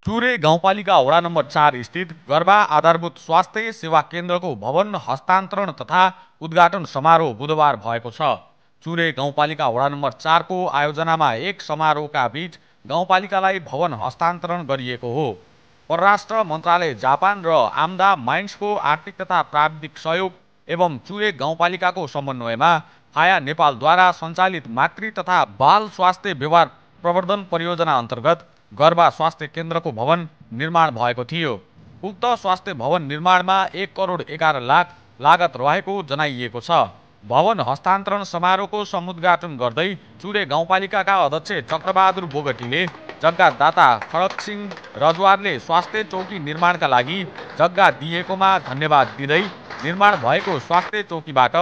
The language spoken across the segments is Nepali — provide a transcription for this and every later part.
चुरे गाउँपालिका वडा नम्बर 4 स्थित गर्भा आधारभूत स्वास्थ्य सेवा केन्द्रको भवन हस्तान्तरण तथा उद्घाटन समारोह बुधबार भएको छ। चुरे गाउँपालिका वडा नम्बर 4 को आयोजनामा एक समारोहका बीच गाउँपालिकालाई भवन हस्तान्तरण गरिएको हो। परराष्ट्र मन्त्रालय जापान र आम्दा माइन्सको आर्थिक तथा प्राविधिक सहयोग एवं चुरे गाउँपालिकाको समन्वयमा फाया नेपालद्वारा सञ्चालित मातृ तथा बाल स्वास्थ्य व्यवहार प्रवर्धन परियोजना अन्तर्गत गर्भा स्वास्थ्य केन्द्रको भवन निर्माण भएको थियो। उक्त स्वास्थ्य भवन निर्माणमा 1 करोड 11 लाख लागत रहेको जनाइएको छ। भवन हस्तान्तरण समारोहको समुद्घाटन गर्दै चुरे गाउँपालिकाका अध्यक्ष चक्रबहादुर बोगटीले जग्गादाता खड्गसिंह रजवारले स्वास्थ्य चौकी निर्माणका लागि जग्गा दिएकोमा धन्यवाद दिँदै निर्माण भएको स्वास्थ्य चौकीबाट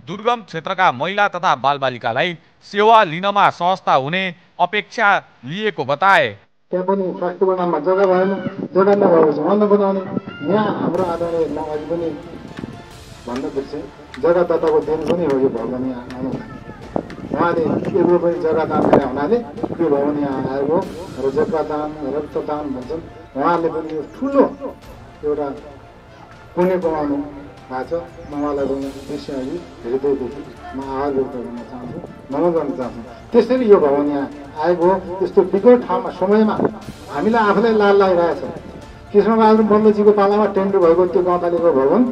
दुर्गम क्षेत्रका महिला तथा बालबालिकालाई सेवा लिनमा सहजता हुने अपेक्षा लिएको बताए। त्यहाँ पनि स्वास्थ्य बनाउनमा जग्गा भएन, जग्गा नभएपछि अन्न बनाउने यहाँ हाम्रो आदरणीय अघि पनि भन्न बिर्से जग्गादाताको दिन पनि हो यो भवन यहाँ आउनु। उहाँले एउटा पनि जग्गा दान गरे हुनाले त्यो भवन यहाँ आएको र जग्गा दान रक्तदान भन्छन्। उहाँले पनि यो ठुलो एउटा पुण्य कमाउनु भएको छ। म उहाँलाई पनि विषयअघि हृदयदेखि म आभार व्यक्त गर्न चाहन्छु, नमन गर्न चाहन्छु। त्यसरी यो भवन यहाँ आएको हो। त्यस्तो विकट ठाउँमा समयमा हामीलाई आफूलाई लाल लागिरहेछ। कृष्णबहादुर मल्लजीको पालामा टेन्डर भएको त्यो गाउँपालिकाको भवन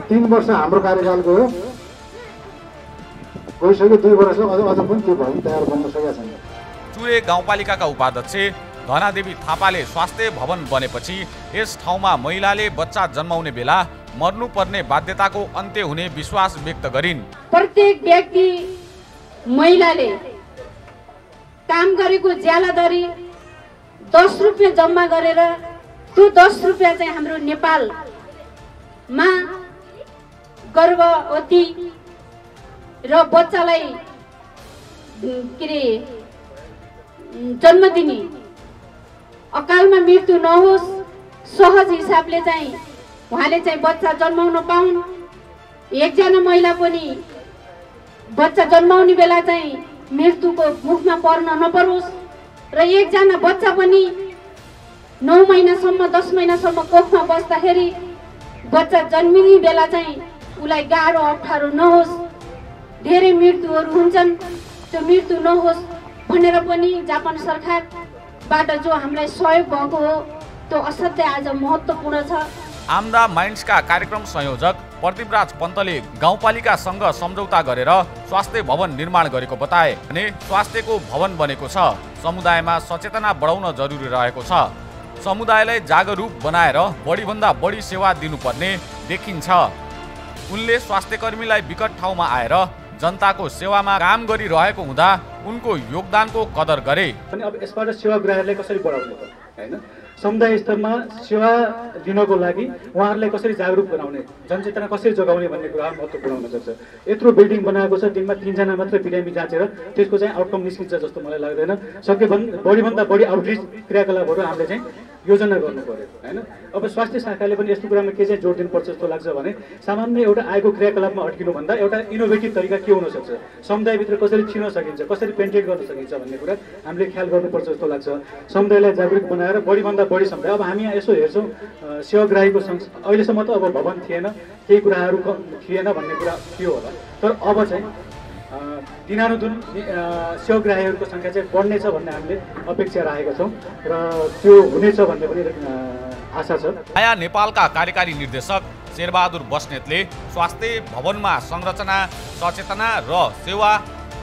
3 वर्ष हाम्रो कार्यकाल गयो, गइसक्यो 2 वर्ष अझ पनि त्यो भवन तयार बन्न सकेका छैन। चुरे गाउँपालिकाका उपाध्यक्ष धनादेवी थापाले स्वास्थ्य भवन बनेपछि यस ठाउँमा महिलाले बच्चा जन्माउने बेला मर्नुपर्ने बाध्यताको अन्त्य हुने विश्वास व्यक्त गरिन्। प्रत्येक व्यक्ति महिलाले काम गरेको ज्यालादरी 10 रुपियाँ जम्मा गरेर त्यो 10 रुपियाँ चाहिँ हाम्रो नेपालमा गर्भवती र बच्चालाई जन्म दिने अकालमा मृत्यु नहोस्, सहज हिसाबले चाहिँ उहाँले चाहिँ बच्चा जन्माउन पाउन्। एकजना महिला पनि बच्चा जन्माउने बेला चाहिँ मृत्युको मुखमा पर्न नपरोस् र एकजना बच्चा पनि 9 महिनासम्म 10 महिनासम्म कोखमा बस्दाखेरि बच्चा जन्मिने बेला चाहिँ उसलाई गाह्रो अप्ठ्यारो नहोस्, धेरै मृत्युहरू हुन्छन्, त्यो मृत्यु नहोस् भनेर पनि जापान सरकारबाट जो हामीलाई सहयोग भएको हो त्यो असाध्यै आज महत्त्वपूर्ण छ। आम्दा माइन्सका कार्यक्रम संयोजक प्रदीपराज पन्तले गाउँपालिकासँग सम्झौता गरेर स्वास्थ्य भवन निर्माण गरेको बताए भने स्वास्थ्यको भवन बनेको छ। समुदायमा सचेतना बढाउन जरुरी रहेको छ। समुदायलाई जागरुक बनाएर बढीभन्दा बढी सेवा दिनुपर्ने देखिन्छ। उनले स्वास्थ्यकर्मीलाई विकट ठाउँमा आएर जनताको सेवामा काम गरिरहेको हुँदा उनको योगदानको कदर गरे। अनि अब यसबाट सेवाग्राहीलाई कसरी बढाउने त हैन, समुदाय स्तरमा सेवा दिनको लागि उहाँहरूलाई कसरी जागरुक बनाउने, जनचेतना कसरी जगाउने भन्ने कुरा महत्त्वपूर्ण हुन सक्छ। यत्रो बिल्डिङ बनाएको छ, दिनमा 3 जना मात्र बिरामी जाँचेर त्यसको चाहिँ आउटकम निस्किन्छ जस्तो मलाई लाग्दैन। बढीभन्दा बढी आउटरिच क्रियाकलापहरू हामीले चाहिँ योजना गर्नु पर्यो हैन। अब स्वास्थ्य शाखाले पनि यस्तो कुरामा के चाहिँ जोड दिनुपर्छ जस्तो लाग्छ भने सामान्य एउटा आएको क्रियाकलापमा अड्किनु भन्दा एउटा इनोभेटिभ तरिका के हुन सक्छ, समुदायभित्र कसरी छिर्न सकिन्छ, कसरी पेन्ट्रेट गर्न सकिन्छ भन्ने कुरा हामीले ख्याल गर्नुपर्छ जस्तो लाग्छ। समुदायलाई जागरुक बनाएर बढीभन्दा बढी समुदाय, अब हामी यहाँ यसो हेर्छौँ सेवाग्राहीको अहिलेसम्म त अब भवन थिएन, केही कुराहरू थिएन भन्ने कुरा थियो होला, तर अब चाहिँ दिनानुदिन सेवाग्राहीहरूको सङ्ख्या चाहिँ बढ्नेछ भन्ने हामीले अपेक्षा राखेका छौँ र त्यो हुनेछ भन्ने पनि आशा छ। नयाँ नेपालका कार्यकारी निर्देशक शेरबहादुर बस्नेतले स्वास्थ्य भवनमा संरचना, सचेतना र सेवा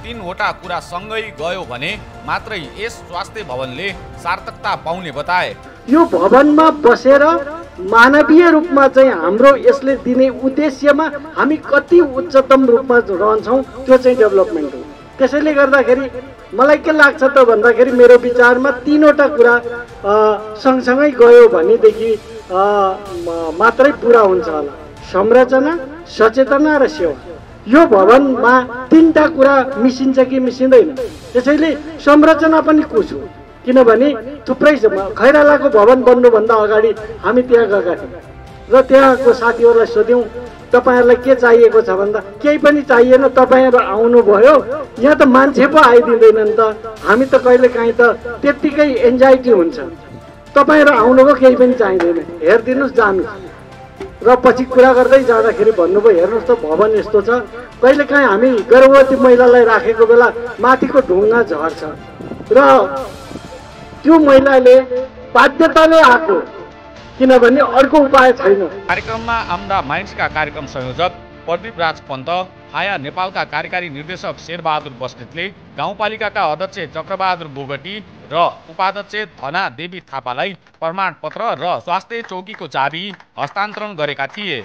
3 वटा कुरा सँगै गयो भने मात्रै यस स्वास्थ्य भवनले सार्थकता पाउने बताए। यो भवनमा बसेर मानवीय रूपमा चाहिँ हाम्रो यसले दिने उद्देश्यमा हामी कति उच्चतम रूपमा रहन्छौँ त्यो चाहिँ डेभलपमेन्ट हो। त्यसैले गर्दाखेरि मलाई के लाग्छ त भन्दाखेरि मेरो विचारमा 3 वटा कुरा सँगसँगै गयो भनेदेखि मात्रै पुरा हुन्छ होला, संरचना, सचेतना र सेवा। यो भवनमा 3टा कुरा मिसिन्छ कि मिसिँदैन। त्यसैले संरचना पनि कुछु, किनभने थुप्रै खैरालाको भवन बन्नुभन्दा अगाडि हामी त्यहाँ गएका थियौँ र त्यहाँको साथीहरूलाई सोध्यौँ तपाईँहरूलाई के चाहिएको छ भन्दा केही पनि चाहिएन, तपाईँहरू आउनुभयो, यहाँ त मान्छे पो आइदिँदैनन् त, हामी त कहिलेकाहीँ त त्यत्तिकै एन्जाइटी हुन्छ। तपाईँहरू आउनुभयो केही पनि चाहिँदैन, हेरिदिनुहोस् जानुहोस्। र पछि कुरा गर्दै जाँदाखेरि भन्नुभयो हेर्नुहोस् त भवन यस्तो छ, कहिलेकाहीँ हामी गर्भवती महिलालाई राखेको बेला माथिको ढुङ्गा झर्छ र त्यो महिलाले बाध्यताले आएको, किनभने अर्को उपाय छैन। कार्यक्रममा आम्दा माइन्ड्सका कार्यक्रम संयोजक प्रदीप राज पन्त, हाया नेपालका कार्यकारी निर्देशक शेरबहादुर बस्नेतले गाउँपालिकाका अध्यक्ष चक्रबहादुर बोगटी र उपाध्यक्ष धना देवी थापालाई प्रमाणपत्र र स्वास्थ्य चौकीको चाबी हस्तान्तरण गरेका थिए।